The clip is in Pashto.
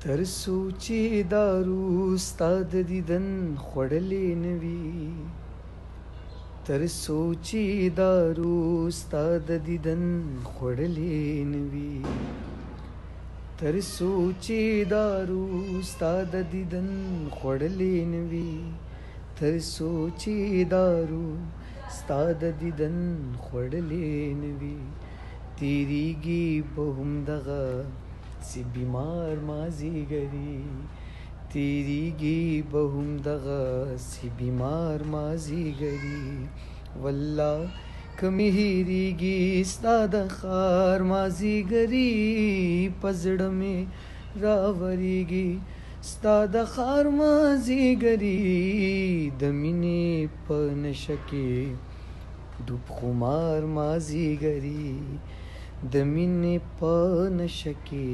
تر سوچې دارو ستا د دیدن خوړلې نه وي تر سوچې دارو ستا د دیدن خوړلې نه وي تر سوچې دارو ستا د دیدن خوړلې نه وي تر سوچې دارو ستا د دیدن خوړلې نه وي تیریږي به هم دغه سی بیمار مازیګری تیریږي به هم دغه سی بیمار مازیګری والله کمی هیریږي ستا د ښار مازیګري په زړه مې راوریږي ستا د ښار مازیګري د مینې په نشه کې ډوب خمار مازیګري د مینې په نشه کې